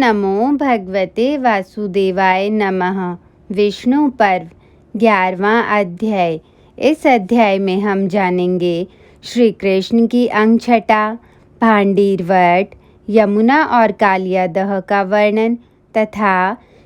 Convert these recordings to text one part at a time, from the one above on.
नमो भगवते वासुदेवाय नमः। विष्णु पर्व 11वां अध्याय। इस अध्याय में हम जानेंगे श्री कृष्ण की अंगछटा, भांडीर वट, यमुना और कालिया दह का वर्णन तथा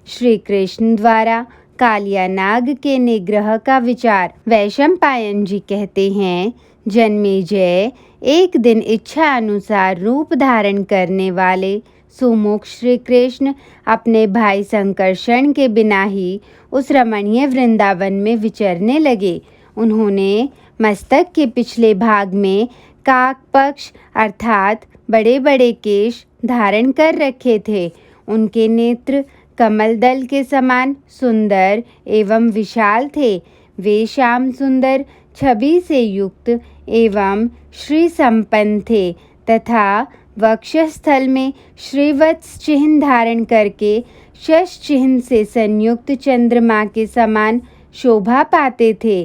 श्री कृष्ण द्वारा कालिया नाग के निग्रह का विचार। वैशंपायन जी कहते हैं, जन्मेजय, एक दिन इच्छा अनुसार रूप धारण करने वाले सुमुख श्री कृष्ण अपने भाई संकर्षण के बिना ही उस रमणीय वृंदावन में विचरने लगे। उन्होंने मस्तक के पिछले भाग में काक पक्ष अर्थात बड़े बड़े केश धारण कर रखे थे। उनके नेत्र कमल दल के समान सुंदर एवं विशाल थे। वे श्याम सुंदर छवि से युक्त एवं श्री संपन्न थे तथा वक्षस्थल में श्रीवत्स चिह्न धारण करके शश चिह्न से संयुक्त चंद्रमा के समान शोभा पाते थे।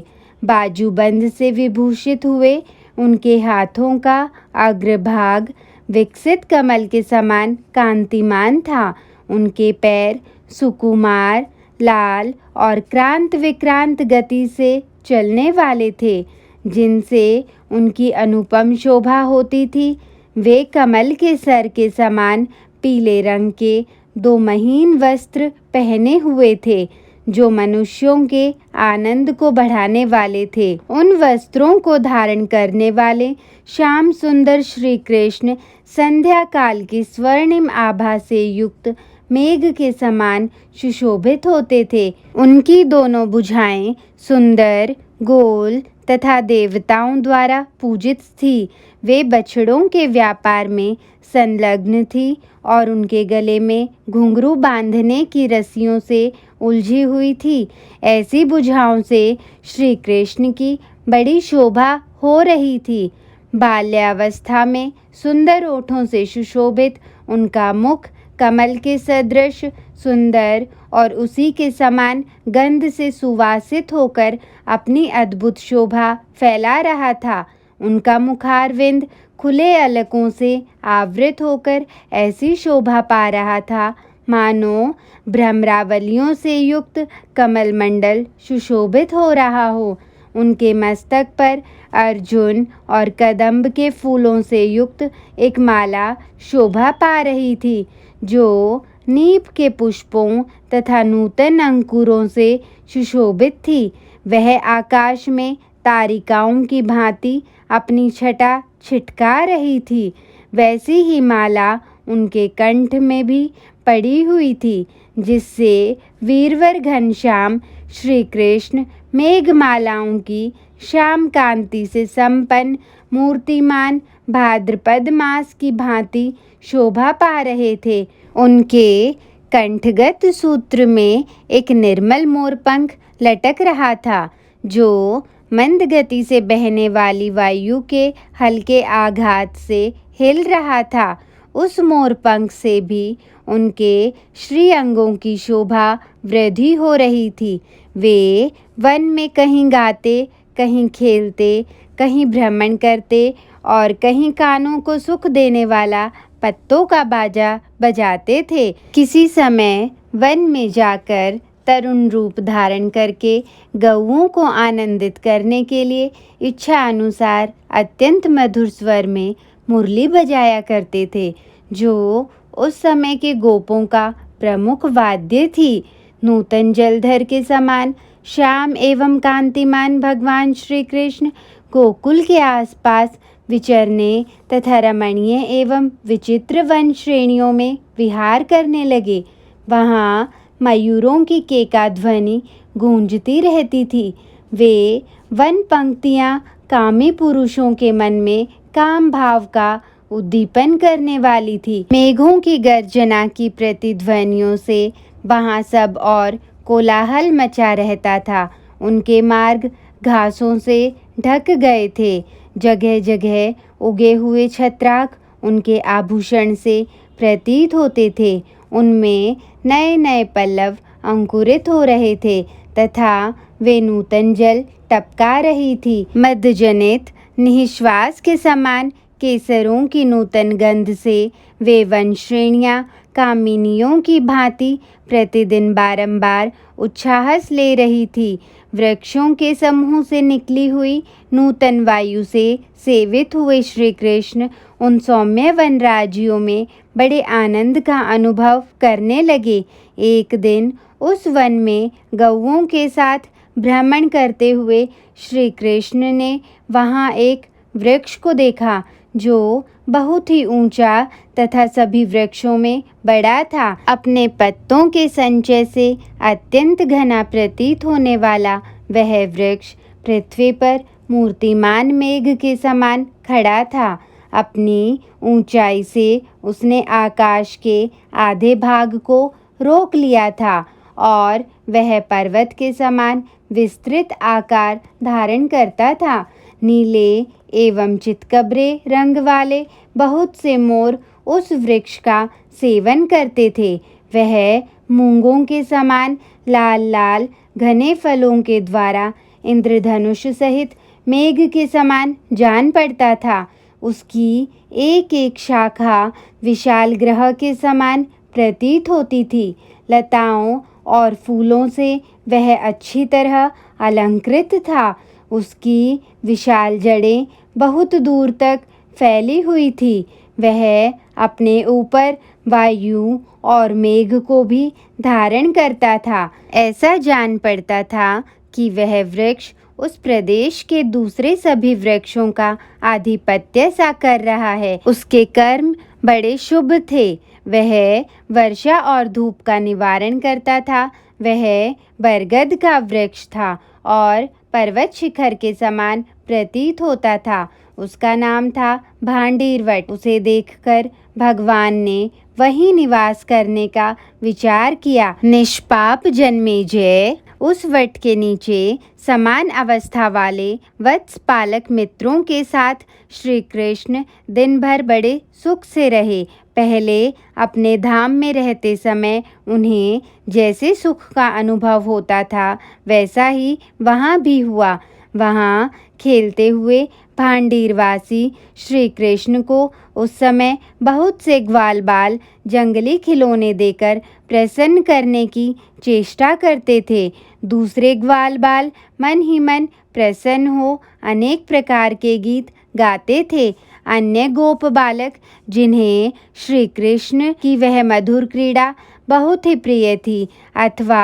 बाजूबंद से विभूषित हुए उनके हाथों का अग्रभाग विकसित कमल के समान कांतिमान था। उनके पैर सुकुमार, लाल और क्रांत विक्रांत गति से चलने वाले थे, जिनसे उनकी अनुपम शोभा होती थी। वे कमल के सर के समान पीले रंग के 2 महीन वस्त्र पहने हुए थे, जो मनुष्यों के आनंद को बढ़ाने वाले थे। उन वस्त्रों को धारण करने वाले श्याम सुंदर श्री कृष्ण संध्या काल की स्वर्णिम आभा से युक्त मेघ के समान सुशोभित होते थे। उनकी दोनों भुजाएं सुंदर, गोल तथा देवताओं द्वारा पूजित थी। वे बछड़ों के व्यापार में संलग्न थी और उनके गले में घुंघरू बांधने की रस्सियों से उलझी हुई थी। ऐसी भुजाओं से श्री कृष्ण की बड़ी शोभा हो रही थी। बाल्यावस्था में सुंदर ओठों से सुशोभित उनका मुख कमल के सदृश सुंदर और उसी के समान गंध से सुवासित होकर अपनी अद्भुत शोभा फैला रहा था। उनका मुखारविंद खुले अलकों से आवृत होकर ऐसी शोभा पा रहा था मानो भ्रमरावलियों से युक्त कमल मंडल सुशोभित हो रहा हो। उनके मस्तक पर अर्जुन और कदम्ब के फूलों से युक्त एक माला शोभा पा रही थी, जो नीप के पुष्पों तथा नूतन अंकुरों से सुशोभित थी। वह आकाश में तारिकाओं की भांति अपनी छटा छिटका रही थी। वैसी ही माला उनके कंठ में भी पड़ी हुई थी, जिससे वीरवर घनश्याम श्री कृष्ण मेघमालाओं की श्याम कांति से संपन्न मूर्तिमान भाद्रपद मास की भांति शोभा पा रहे थे। उनके कंठगत सूत्र में एक निर्मल मोरपंख लटक रहा था, जो मंद गति से बहने वाली वायु के हल्के आघात से हिल रहा था। उस मोरपंख से भी उनके श्री अंगों की शोभा वृद्धि हो रही थी। वे वन में कहीं गाते, कहीं खेलते, कहीं भ्रमण करते और कहीं कानों को सुख देने वाला पत्तों का बाजा बजाते थे। किसी समय वन में जाकर तरुण रूप धारण करके गौओं को आनंदित करने के लिए इच्छा अनुसार अत्यंत मधुर स्वर में मुरली बजाया करते थे, जो उस समय के गोपों का प्रमुख वाद्य थी। नूतन जलधर के समान श्याम एवं कांतिमान भगवान श्री कृष्ण गोकुल के आसपास विचरने तथा रमणीय एवं विचित्र वन श्रेणियों में विहार करने लगे। वहाँ मयूरों की केका ध्वनि गूंजती रहती थी। वे वन पंक्तियाँ कामी पुरुषों के मन में काम भाव का उद्दीपन करने वाली थी। मेघों की गर्जना की प्रतिध्वनियों से वहाँ सब और कोलाहल मचा रहता था। उनके मार्ग घासों से ढक गए थे। जगह जगह उगे हुए छत्राक उनके आभूषण से प्रतीत होते थे। उनमें नए नए पल्लव अंकुरित हो रहे थे तथा वे नूतन जल टपका रही थी। मदजनित निःश्वास के समान केसरों की नूतन गंध से वे वन श्रेणियाँ कामिनियों की भांति प्रतिदिन बारंबार उच्छ्वास ले रही थी। वृक्षों के समूह से निकली हुई नूतन वायु से सेवित हुए श्री कृष्ण उन सौम्य वनराजियों में बड़े आनंद का अनुभव करने लगे। एक दिन उस वन में गौओं के साथ भ्रमण करते हुए श्री कृष्ण ने वहाँ एक वृक्ष को देखा जो बहुत ही ऊंचा तथा सभी वृक्षों में बड़ा था। अपने पत्तों के संचय से अत्यंत घना प्रतीत होने वाला वह वृक्ष पृथ्वी पर मूर्तिमान मेघ के समान खड़ा था। अपनी ऊंचाई से उसने आकाश के आधे भाग को रोक लिया था और वह पर्वत के समान विस्तृत आकार धारण करता था। नीले एवं चितकबरे रंग वाले बहुत से मोर उस वृक्ष का सेवन करते थे। वह मूंगों के समान लाल लाल घने फलों के द्वारा इंद्रधनुष सहित मेघ के समान जान पड़ता था। उसकी एक एक शाखा विशाल ग्रह के समान प्रतीत होती थी। लताओं और फूलों से वह अच्छी तरह अलंकृत था। उसकी विशाल जड़ें बहुत दूर तक फैली हुई थी। वह अपने ऊपर वायु और मेघ को भी धारण करता था। ऐसा जान पड़ता था कि वह वृक्ष उस प्रदेश के दूसरे सभी वृक्षों का आधिपत्य सा कर रहा है। उसके कर्म बड़े शुभ थे। वह वर्षा और धूप का निवारण करता था। वह बरगद का वृक्ष था और पर्वत शिखर के समान प्रतीत होता था। उसका नाम था भांडीरवट। उसे देखकर भगवान ने वहीं निवास करने का विचार किया। निष्पाप जन्मेजय उस वट के नीचे समान अवस्था वाले वत्स पालक मित्रों के साथ श्री कृष्ण दिन भर बड़े सुख से रहे। पहले अपने धाम में रहते समय उन्हें जैसे सुख का अनुभव होता था वैसा ही वहाँ भी हुआ। वहाँ खेलते हुए भांडीरवासी श्री कृष्ण को उस समय बहुत से ग्वाल बाल जंगली खिलौने देकर प्रसन्न करने की चेष्टा करते थे। दूसरे ग्वाल बाल मन ही मन प्रसन्न हो अनेक प्रकार के गीत गाते थे। अन्य गोप बालक जिन्हें श्री कृष्ण की वह मधुर क्रीड़ा बहुत ही प्रिय थी अथवा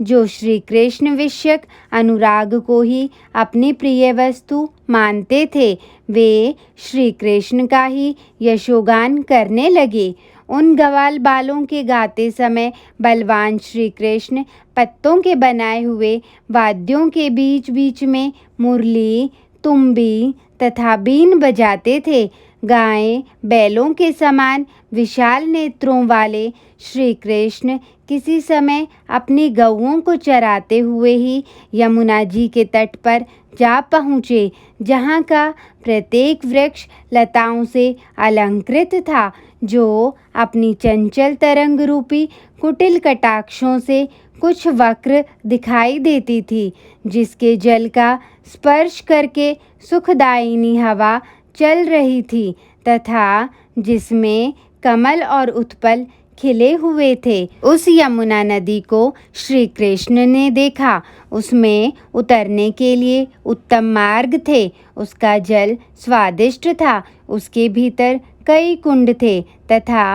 जो श्री कृष्ण विषयक अनुराग को ही अपनी प्रिय वस्तु मानते थे, वे श्री कृष्ण का ही यशोगान करने लगे। उन ग्वाल बालों के गाते समय बलवान श्री कृष्ण पत्तों के बनाए हुए वाद्यों के बीच बीच में मुरली, तुम्बी तथा बीन बजाते थे। गायें बैलों के समान विशाल नेत्रों वाले श्री कृष्ण किसी समय अपनी गौओं को चराते हुए ही यमुना जी के तट पर जा पहुँचे, जहाँ का प्रत्येक वृक्ष लताओं से अलंकृत था, जो अपनी चंचल तरंग रूपी कुटिल कटाक्षों से कुछ वक्र दिखाई देती थी, जिसके जल का स्पर्श करके सुखदायिनी हवा चल रही थी तथा जिसमें कमल और उत्पल खिले हुए थे। उस यमुना नदी को श्री कृष्ण ने देखा। उसमें उतरने के लिए उत्तम मार्ग थे। उसका जल स्वादिष्ट था। उसके भीतर कई कुंड थे तथा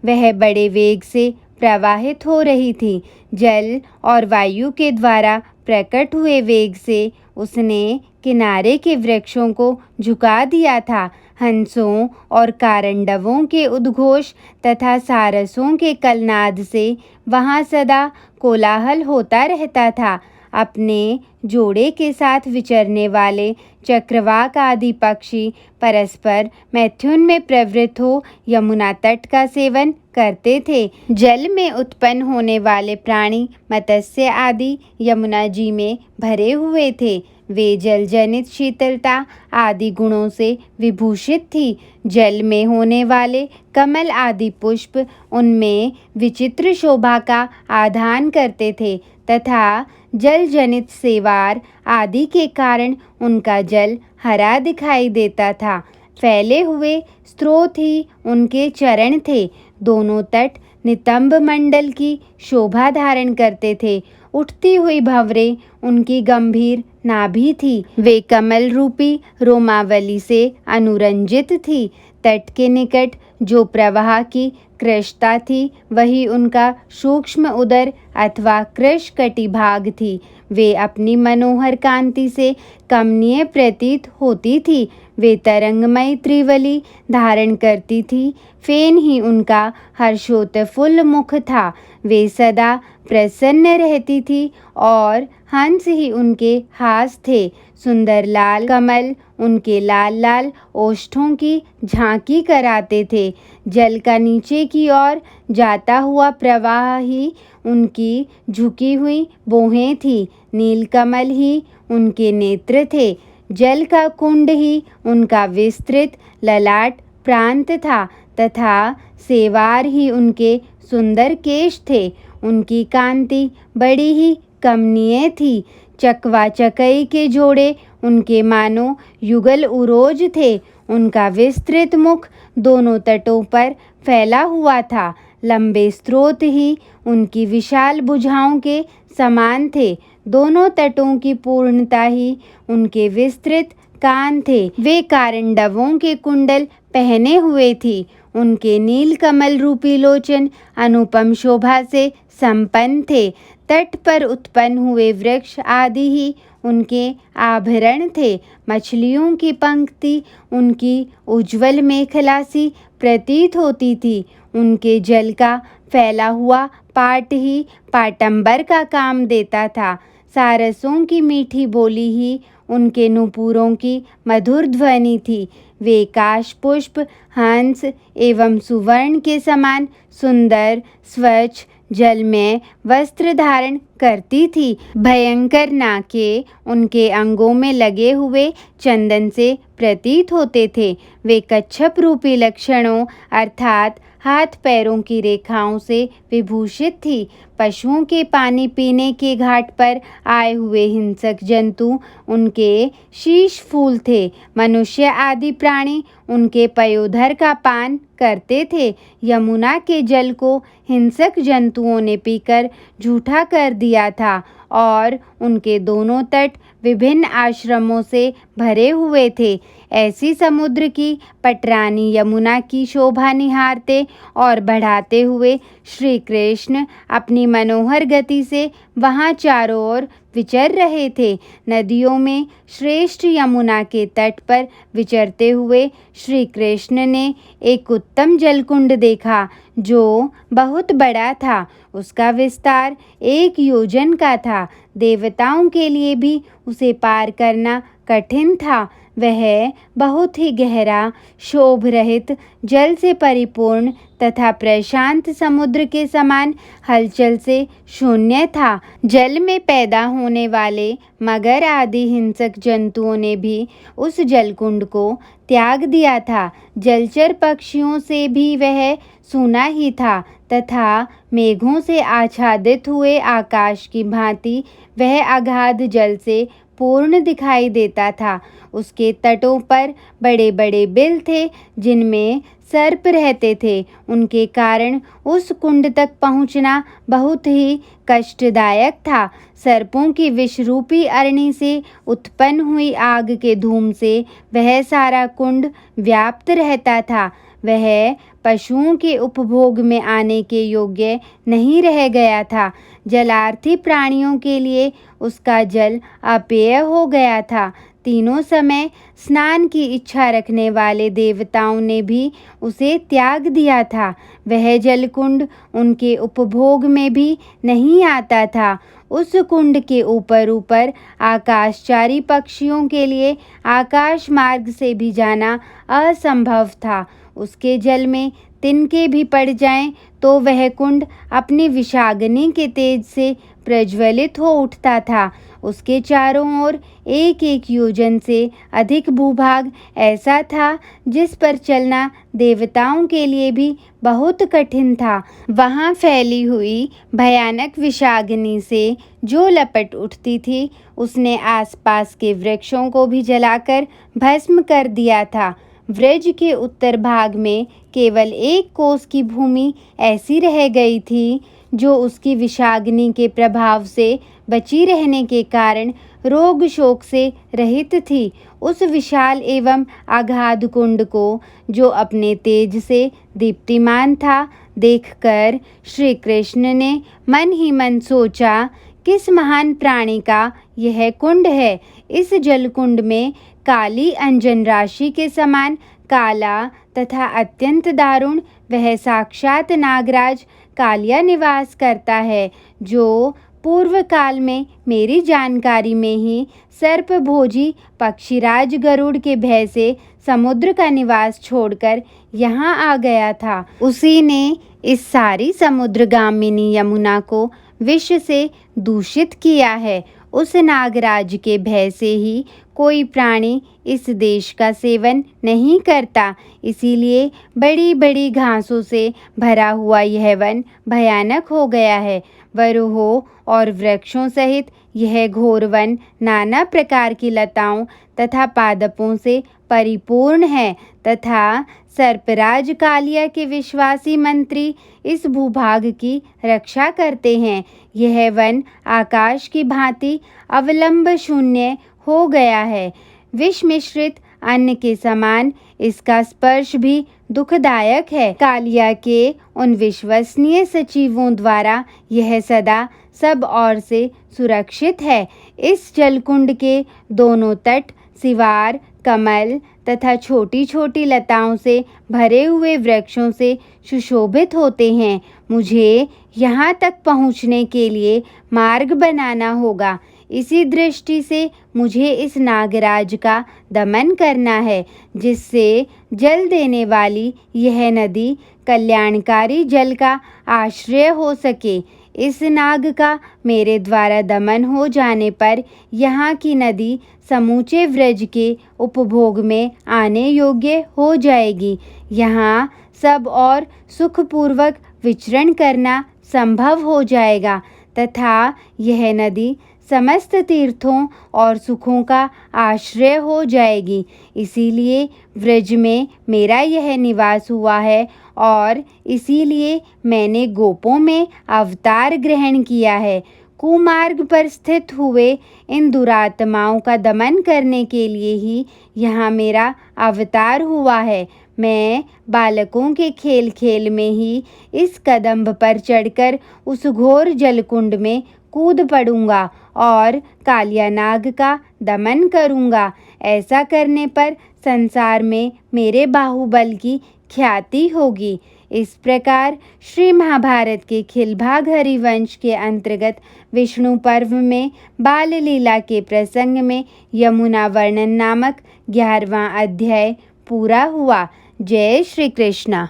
वह बड़े वेग से प्रवाहित हो रही थी। जल और वायु के द्वारा प्रकट हुए वेग से उसने किनारे के वृक्षों को झुका दिया था। हंसों और कारंडवों के उद्घोष तथा सारसों के कलनाद से वहाँ सदा कोलाहल होता रहता था। अपने जोड़े के साथ विचरने वाले चक्रवाक आदि पक्षी परस्पर मैथुन में प्रवृत्त हो यमुना तट का सेवन करते थे। जल में उत्पन्न होने वाले प्राणी मत्स्य आदि यमुना जी में भरे हुए थे। वे जल जनित शीतलता आदि गुणों से विभूषित थी। जल में होने वाले कमल आदि पुष्प उनमें विचित्र शोभा का आधान करते थे तथा जल जनित सेवार आदि के कारण उनका जल हरा दिखाई देता था। फैले हुए स्रोत ही उनके चरण थे। दोनों तट नितंब मंडल की शोभा धारण करते थे। उठती हुई भंवरें उनकी गंभीर नाभि थी। वे कमल रूपी रोमावली से अनुरंजित थी। तट के निकट जो प्रवाह की कृशता थी वही उनका सूक्ष्म उदर अथवा कृश कटिभाग थी। वे अपनी मनोहर कांति से कमनीय प्रतीत होती थी। वे तरंगमयी त्रिवली धारण करती थी। फेन ही उनका हर्षोत्फुल्ल मुख था। वे सदा प्रसन्न रहती थी और हंस ही उनके हास थे। सुंदर लाल कमल उनके लाल लाल ओष्ठों की झांकी कराते थे। जल का नीचे की ओर जाता हुआ प्रवाह ही उनकी झुकी हुई भौहें थी। नीलकमल ही उनके नेत्र थे। जल का कुंड ही उनका विस्तृत ललाट प्रांत था तथा सेवार ही उनके सुंदर केश थे। उनकी कांति बड़ी ही कमनीय थी। चकवा चकई के जोड़े उनके मानो युगल उरोज थे। उनका विस्तृत मुख दोनों तटों पर फैला हुआ था। लंबे स्रोत ही उनकी विशाल भुजाओं के समान थे। दोनों तटों की पूर्णता ही उनके विस्तृत कान थे। वे कारंडवों के कुंडल पहने हुए थी। उनके नील कमल रूपी लोचन अनुपम शोभा से संपन्न थे। तट पर उत्पन्न हुए वृक्ष आदि ही उनके आभरण थे। मछलियों की पंक्ति उनकी उज्ज्वल मेखला सी प्रतीत होती थी। उनके जल का फैला हुआ पाट ही पाटंबर का काम देता था। सारसों की मीठी बोली ही उनके नुपुरों की मधुर ध्वनि थी। वे काश पुष्प हंस एवं सुवर्ण के समान सुंदर स्वच्छ जल में वस्त्र धारण करती थी। भयंकर नाके उनके अंगों में लगे हुए चंदन से प्रतीत होते थे। वे कच्छप रूपी लक्षणों अर्थात हाथ पैरों की रेखाओं से विभूषित थी। पशुओं के पानी पीने के घाट पर आए हुए हिंसक जंतु उनके शीश फूल थे। मनुष्य आदि प्राणी उनके पयोधर का पान करते थे। यमुना के जल को हिंसक जंतुओं ने पीकर झूठा कर दिया था और उनके दोनों तट विभिन्न आश्रमों से भरे हुए थे। ऐसी समुद्र की पटरानी यमुना की शोभा निहारते और बढ़ाते हुए श्री कृष्ण अपनी मनोहर गति से वहाँ चारों ओर विचर रहे थे। नदियों में श्रेष्ठ यमुना के तट पर विचरते हुए श्री कृष्ण ने एक उत्तम जलकुंड देखा जो बहुत बड़ा था। उसका विस्तार 1 योजन का था। देवताओं के लिए भी उसे पार करना कठिन था। वह बहुत ही गहरा शोभ रहित जल से परिपूर्ण तथा प्रशांत समुद्र के समान हलचल से शून्य था। जल में पैदा होने वाले मगर आदि हिंसक जंतुओं ने भी उस जलकुंड को त्याग दिया था। जलचर पक्षियों से भी वह सूना ही था तथा मेघों से आच्छादित हुए आकाश की भांति वह अगाध जल से पूर्ण दिखाई देता था। उसके तटों पर बड़े बड़े बिल थे जिनमें सर्प रहते थे। उनके कारण उस कुंड तक पहुंचना बहुत ही कष्टदायक था। सर्पों की विषरूपी अरणि से उत्पन्न हुई आग के धूम से वह सारा कुंड व्याप्त रहता था। वह पशुओं के उपभोग में आने के योग्य नहीं रह गया था। जलार्थी प्राणियों के लिए उसका जल अपेय हो गया था। तीनों समय स्नान की इच्छा रखने वाले देवताओं ने भी उसे त्याग दिया था। वह जलकुंड उनके उपभोग में भी नहीं आता था। उस कुंड के ऊपर आकाशचारी पक्षियों के लिए आकाश मार्ग से भी जाना असंभव था। उसके जल में तिनके भी पड़ जाएं तो वह कुंड अपनी विषाग्नि के तेज से प्रज्वलित हो उठता था। उसके चारों ओर 1 योजन से अधिक भूभाग ऐसा था जिस पर चलना देवताओं के लिए भी बहुत कठिन था। वहाँ फैली हुई भयानक विषाग्नि से जो लपट उठती थी उसने आसपास के वृक्षों को भी जलाकर भस्म कर दिया था। व्रज के उत्तर भाग में केवल 1 कोस की भूमि ऐसी रह गई थी जो उसकी विषाग्नि के प्रभाव से बची रहने के कारण रोग शोक से रहित थी। उस विशाल एवं अगाध कुंड को, जो अपने तेज से दीप्तिमान था, देखकर श्री कृष्ण ने मन ही मन सोचा, किस महान प्राणी का यह कुंड है। इस जल कुंड में काली अंजन राशि के समान काला तथा अत्यंत दारुण वह साक्षात नागराज कालिया निवास करता है, जो पूर्व काल में मेरी जानकारी में ही सर्पभोजी पक्षीराज गरुड़ के भय से समुद्र का निवास छोड़कर यहाँ आ गया था। उसी ने इस सारी समुद्रगामिनी यमुना को विष से दूषित किया है। उस नागराज के भय से ही कोई प्राणी इस देश का सेवन नहीं करता, इसीलिए बड़ी बड़ी घासों से भरा हुआ यह वन भयानक हो गया है। वरुहों और वृक्षों सहित यह घोर वन नाना प्रकार की लताओं तथा पादपों से परिपूर्ण है तथा सर्पराज कालिया के विश्वासी मंत्री इस भूभाग की रक्षा करते हैं। यह वन आकाश की भांति अवलंब शून्य हो गया है। विष मिश्रित अन्न के समान इसका स्पर्श भी दुखदायक है। कालिया के उन विश्वसनीय सचिवों द्वारा यह सदा सब ओर से सुरक्षित है। इस जलकुंड के दोनों तट सिवार, कमल तथा छोटी छोटी लताओं से भरे हुए वृक्षों से सुशोभित होते हैं। मुझे यहाँ तक पहुँचने के लिए मार्ग बनाना होगा। इसी दृष्टि से मुझे इस नागराज का दमन करना है, जिससे जल देने वाली यह नदी कल्याणकारी जल का आश्रय हो सके। इस नाग का मेरे द्वारा दमन हो जाने पर यहाँ की नदी समूचे व्रज के उपभोग में आने योग्य हो जाएगी। यहाँ सब और सुखपूर्वक विचरण करना संभव हो जाएगा तथा यह नदी समस्त तीर्थों और सुखों का आश्रय हो जाएगी। इसीलिए व्रज में मेरा यह निवास हुआ है और इसीलिए मैंने गोपों में अवतार ग्रहण किया है। कुमार्ग पर स्थित हुए इन दुरात्माओं का दमन करने के लिए ही यहाँ मेरा अवतार हुआ है। मैं बालकों के खेल खेल में ही इस कदम्ब पर चढ़कर उस घोर जलकुंड में कूद पड़ूंगा और कालिया नाग का दमन करूंगा। ऐसा करने पर संसार में मेरे बाहुबल की ख्याति होगी। इस प्रकार श्री महाभारत के खिलभाग हरिवंश के अंतर्गत विष्णु पर्व में बाल लीला के प्रसंग में यमुना वर्णन नामक 11वां अध्याय पूरा हुआ। जय श्री कृष्ण।